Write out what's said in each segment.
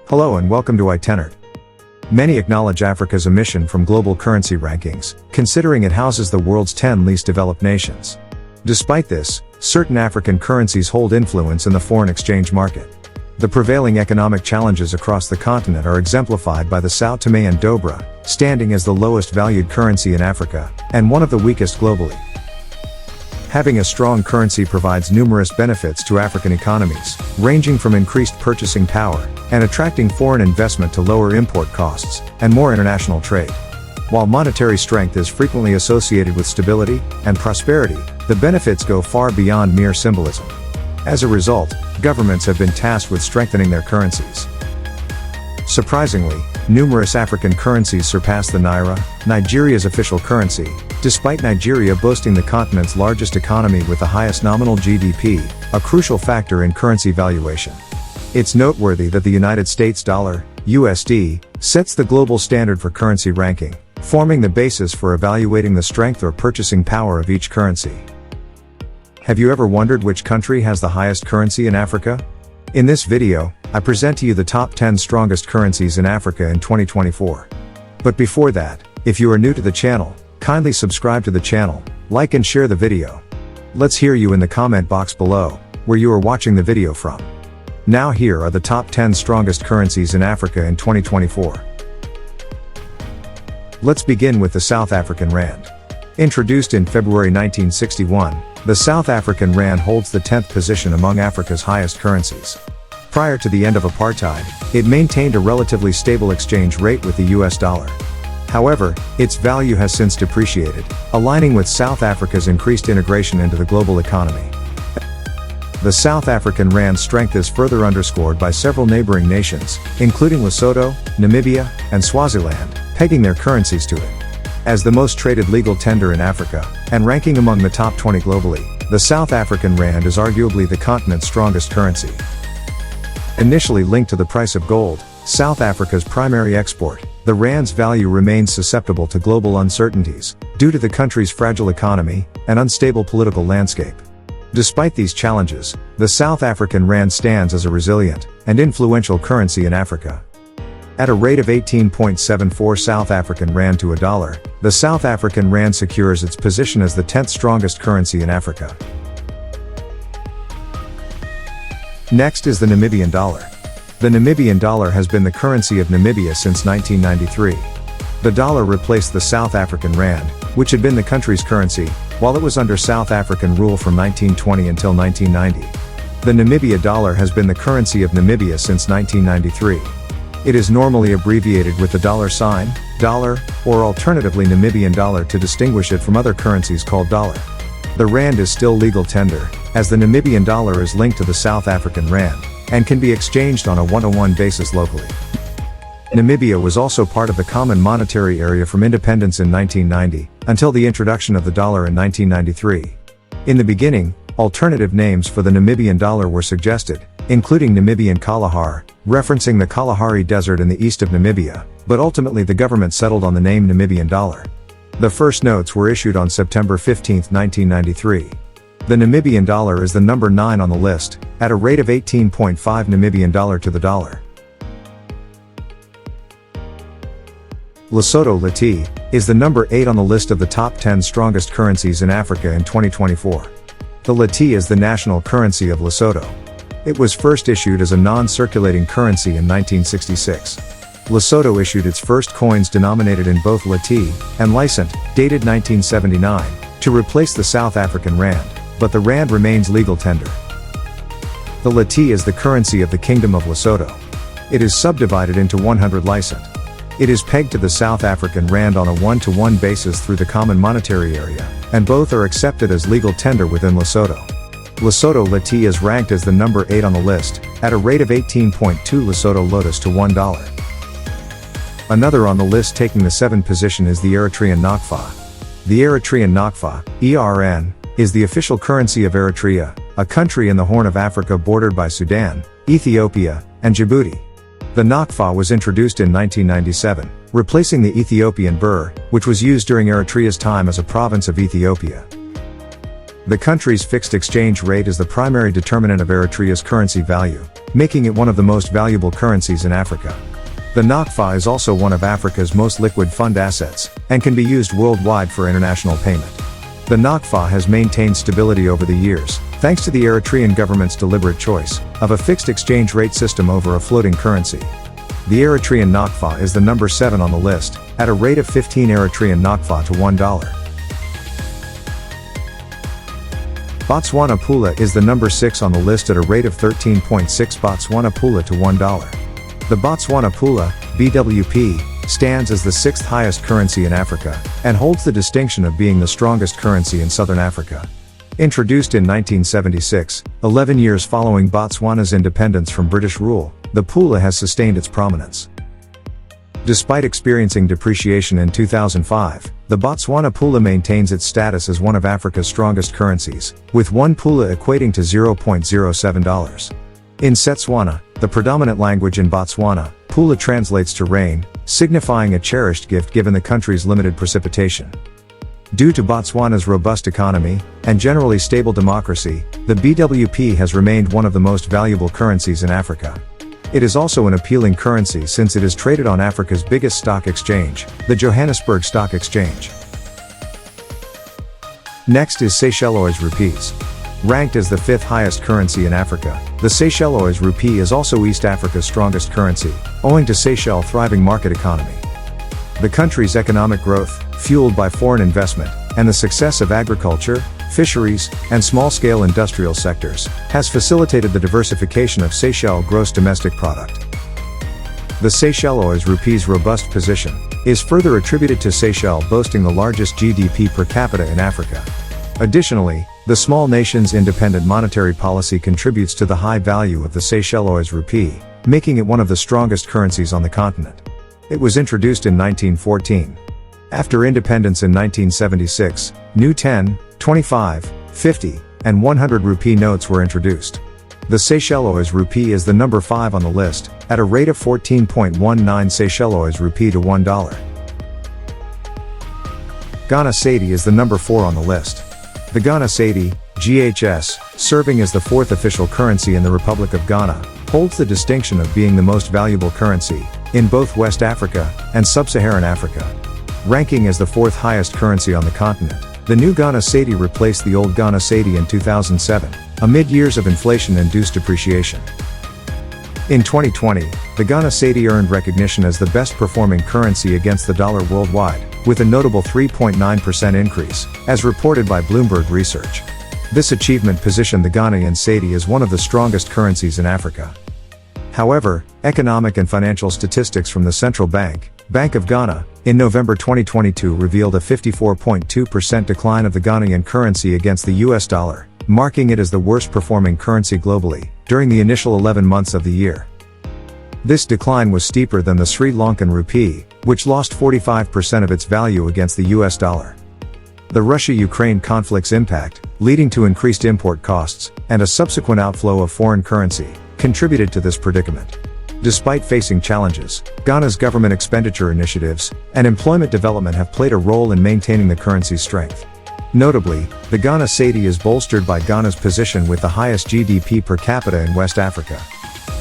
Hello and welcome to I-tenert. Many acknowledge Africa's omission from global currency rankings, considering it houses the world's 10 least developed nations. Despite this, certain African currencies hold influence in the foreign exchange market. The prevailing economic challenges across the continent are exemplified by the Sao Tomean Dobra, standing as the lowest valued currency in Africa, and one of the weakest globally. Having a strong currency provides numerous benefits to African economies, ranging from increased purchasing power, and attracting foreign investment to lower import costs, and more international trade. While monetary strength is frequently associated with stability and prosperity, the benefits go far beyond mere symbolism. As a result, governments have been tasked with strengthening their currencies. Surprisingly, numerous African currencies surpass the Naira, Nigeria's official currency, despite Nigeria boasting the continent's largest economy with the highest nominal GDP, a crucial factor in currency valuation. It's noteworthy that the United States dollar, USD, sets the global standard for currency ranking, forming the basis for evaluating the strength or purchasing power of each currency. Have you ever wondered which country has the highest currency in Africa? In this video, I present to you the top 10 strongest currencies in Africa in 2024. But before that, if you are new to the channel, kindly subscribe to the channel, like and share the video. Let's hear you in the comment box below, where you are watching the video from. Now here are the top 10 strongest currencies in Africa in 2024. Let's begin with the South African Rand. Introduced in February 1961, the South African Rand holds the 10th position among Africa's highest currencies. Prior to the end of apartheid, it maintained a relatively stable exchange rate with the US dollar. However, its value has since depreciated, aligning with South Africa's increased integration into the global economy. The South African Rand's strength is further underscored by several neighboring nations, including Lesotho, Namibia, and Swaziland, pegging their currencies to it. As the most traded legal tender in Africa, and ranking among the top 20 globally, the South African Rand is arguably the continent's strongest currency. Initially linked to the price of gold, South Africa's primary export, the Rand's value remains susceptible to global uncertainties, due to the country's fragile economy and unstable political landscape. Despite these challenges, the South African Rand stands as a resilient and influential currency in Africa. At a rate of 18.74 South African Rand to a dollar, the South African Rand secures its position as the 10th strongest currency in Africa. Next is the Namibian dollar. The Namibian dollar has been the currency of Namibia since 1993. The dollar replaced the South African Rand, which had been the country's currency, while it was under South African rule from 1920 until 1990. The Namibia dollar has been the currency of Namibia since 1993. It is normally abbreviated with the dollar sign, dollar, or alternatively Namibian dollar to distinguish it from other currencies called dollar. The Rand is still legal tender, as the Namibian dollar is linked to the South African Rand, and can be exchanged on a one-to-one basis locally. Namibia was also part of the Common Monetary Area from independence in 1990, until the introduction of the dollar in 1993. In the beginning, alternative names for the Namibian dollar were suggested, including Namibian Kalahar, referencing the Kalahari Desert in the east of Namibia, but ultimately the government settled on the name Namibian dollar. The first notes were issued on September 15, 1993. The Namibian dollar is the number 9 on the list, at a rate of 18.5 Namibian dollar to the dollar. Lesotho Lati is the number 8 on the list of the top 10 strongest currencies in Africa in 2024. The Lati is the national currency of Lesotho. It was first issued as a non-circulating currency in 1966. Lesotho issued its first coins denominated in both Lati and Lysent, dated 1979, to replace the South African Rand, but the Rand remains legal tender. The Lati is the currency of the Kingdom of Lesotho. It is subdivided into 100 Lysent. It is pegged to the South African Rand on a one-to-one basis through the Common Monetary Area, and both are accepted as legal tender within Lesotho. Lesotho Lati is ranked as the number 8 on the list, at a rate of 18.2 Lesotho Lotus to $1. Another on the list taking the 7th position is the Eritrean Nakfa. The Eritrean Nakfa, ERN, is the official currency of Eritrea, a country in the Horn of Africa bordered by Sudan, Ethiopia, and Djibouti. The Nakfa was introduced in 1997, replacing the Ethiopian birr, which was used during Eritrea's time as a province of Ethiopia. The country's fixed exchange rate is the primary determinant of Eritrea's currency value, making it one of the most valuable currencies in Africa. The NACFA is also one of Africa's most liquid fund assets, and can be used worldwide for international payment. The NACFA has maintained stability over the years, thanks to the Eritrean government's deliberate choice of a fixed exchange rate system over a floating currency. The Eritrean NACFA is the number 7 on the list, at a rate of 15 Eritrean NACFA to $1. Botswana Pula is the number 6 on the list at a rate of 13.6 Botswana Pula to $1. The Botswana Pula, BWP, stands as the 6th highest currency in Africa, and holds the distinction of being the strongest currency in southern Africa. Introduced in 1976, 11 years following Botswana's independence from British rule, the Pula has sustained its prominence. Despite experiencing depreciation in 2005, the Botswana Pula maintains its status as one of Africa's strongest currencies, with 1 Pula equating to $0.07. In Setswana, the predominant language in Botswana, Pula translates to rain, signifying a cherished gift given the country's limited precipitation. Due to Botswana's robust economy, and generally stable democracy, the BWP has remained one of the most valuable currencies in Africa. It is also an appealing currency since it is traded on Africa's biggest stock exchange, the Johannesburg Stock Exchange. Next is Seychellois rupees. Ranked as the 5th highest currency in Africa, the Seychellois rupee is also East Africa's strongest currency, owing to Seychelles' thriving market economy. The country's economic growth, fueled by foreign investment, and the success of agriculture, fisheries, and small-scale industrial sectors, has facilitated the diversification of Seychelles' gross domestic product. The Seychellois rupee's robust position is further attributed to Seychelles boasting the largest GDP per capita in Africa. Additionally, the small nation's independent monetary policy contributes to the high value of the Seychellois rupee, making it one of the strongest currencies on the continent. It was introduced in 1914. After independence in 1976, new 10, 25, 50, and 100 rupee notes were introduced. The Seychellois rupee is the number 5 on the list, at a rate of 14.19 Seychellois rupee to $1. Ghana Cedi is the number 4 on the list. The Ghana Cedi, GHS, serving as the 4th official currency in the Republic of Ghana, holds the distinction of being the most valuable currency in both West Africa and Sub-Saharan Africa. Ranking as the 4th highest currency on the continent, the new Ghana Cedi replaced the old Ghana Cedi in 2007, amid years of inflation-induced depreciation. In 2020, the Ghana Cedi earned recognition as the best-performing currency against the dollar worldwide, with a notable 3.9% increase, as reported by Bloomberg Research. This achievement positioned the Ghanaian Cedi as one of the strongest currencies in Africa. However, economic and financial statistics from the Central Bank, Bank of Ghana, in November 2022 revealed a 54.2% decline of the Ghanaian currency against the US dollar, marking it as the worst-performing currency globally, during the initial 11 months of the year. This decline was steeper than the Sri Lankan rupee, which lost 45% of its value against the US dollar. The Russia-Ukraine conflict's impact, leading to increased import costs, and a subsequent outflow of foreign currency, contributed to this predicament. Despite facing challenges, Ghana's government expenditure initiatives and employment development have played a role in maintaining the currency's strength. Notably, the Ghana Cedi is bolstered by Ghana's position with the highest GDP per capita in West Africa.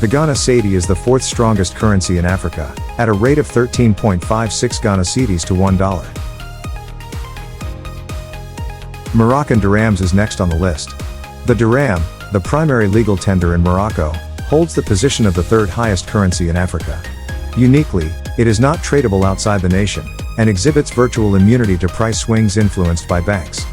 The Ghana Cedi is the 4th strongest currency in Africa, at a rate of 13.56 Ghana Cedis to $1. Moroccan dirhams is next on the list. The dirham, the primary legal tender in Morocco, holds the position of the 3rd highest currency in Africa. Uniquely, it is not tradable outside the nation, and exhibits virtual immunity to price swings influenced by banks.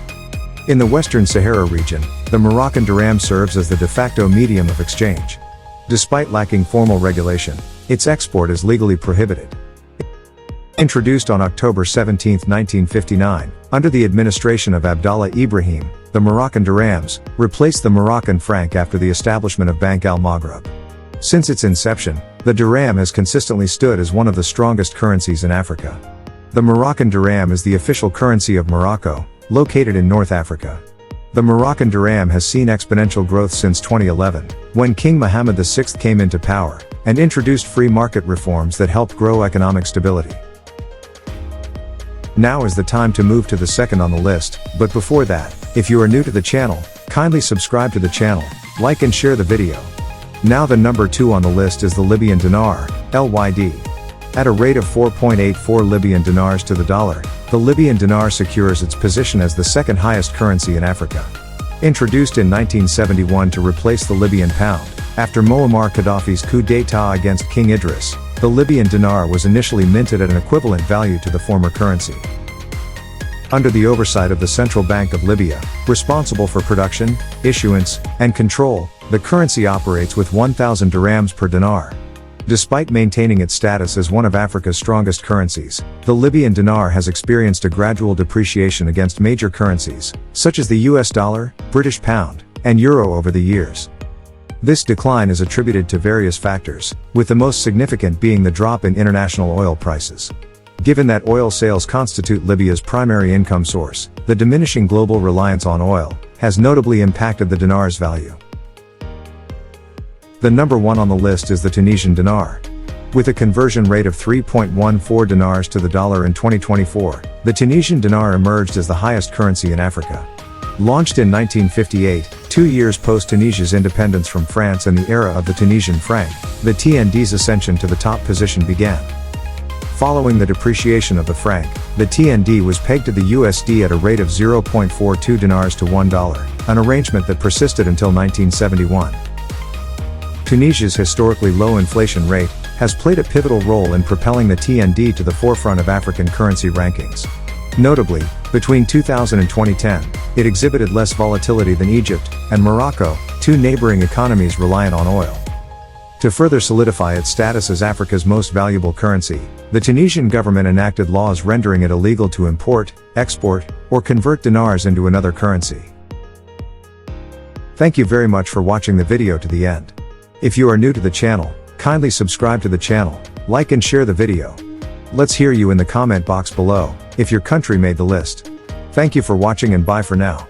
In the Western Sahara region, the Moroccan dirham serves as the de facto medium of exchange. Despite lacking formal regulation, its export is legally prohibited. Introduced on October 17, 1959, under the administration of Abdallah Ibrahim, the Moroccan dirhams replaced the Moroccan franc after the establishment of Bank al-Maghrib. Since its inception, the dirham has consistently stood as one of the strongest currencies in Africa. The Moroccan dirham is the official currency of Morocco, located in North Africa. The Moroccan dirham has seen exponential growth since 2011, when King Mohammed VI came into power, and introduced free market reforms that helped grow economic stability. Now is the time to move to the second on the list, but before that, If you are new to the channel, kindly subscribe to the channel, like and share the video. Now the number 2 on the list is the Libyan dinar, LYD. At a rate of 4.84 Libyan dinars to the dollar, the Libyan dinar secures its position as the second highest currency in Africa. Introduced in 1971 to replace the Libyan pound, after Muammar Gaddafi's coup d'état against King Idris, the Libyan dinar was initially minted at an equivalent value to the former currency. Under the oversight of the Central Bank of Libya, responsible for production, issuance, and control, the currency operates with 1,000 dirhams per dinar. Despite maintaining its status as one of Africa's strongest currencies, the Libyan dinar has experienced a gradual depreciation against major currencies, such as the US dollar, British pound, and euro over the years. This decline is attributed to various factors, with the most significant being the drop in international oil prices. Given that oil sales constitute Libya's primary income source, the diminishing global reliance on oil has notably impacted the dinar's value. The number 1 on the list is the Tunisian dinar. With a conversion rate of 3.14 dinars to the dollar in 2024, the Tunisian dinar emerged as the highest currency in Africa. Launched in 1958, 2 years post-Tunisia's independence from France and the era of the Tunisian franc, the TND's ascension to the top position began. Following the depreciation of the franc, the TND was pegged to the USD at a rate of 0.42 dinars to $1, an arrangement that persisted until 1971. Tunisia's historically low inflation rate has played a pivotal role in propelling the TND to the forefront of African currency rankings. Notably, between 2000 and 2010, it exhibited less volatility than Egypt and Morocco, 2 neighboring economies reliant on oil. To further solidify its status as Africa's most valuable currency, the Tunisian government enacted laws rendering it illegal to import, export, or convert dinars into another currency. Thank you very much for watching the video to the end. If you are new to the channel, kindly subscribe to the channel, like and share the video. Let's hear you in the comment box below, if your country made the list. Thank you for watching and bye for now.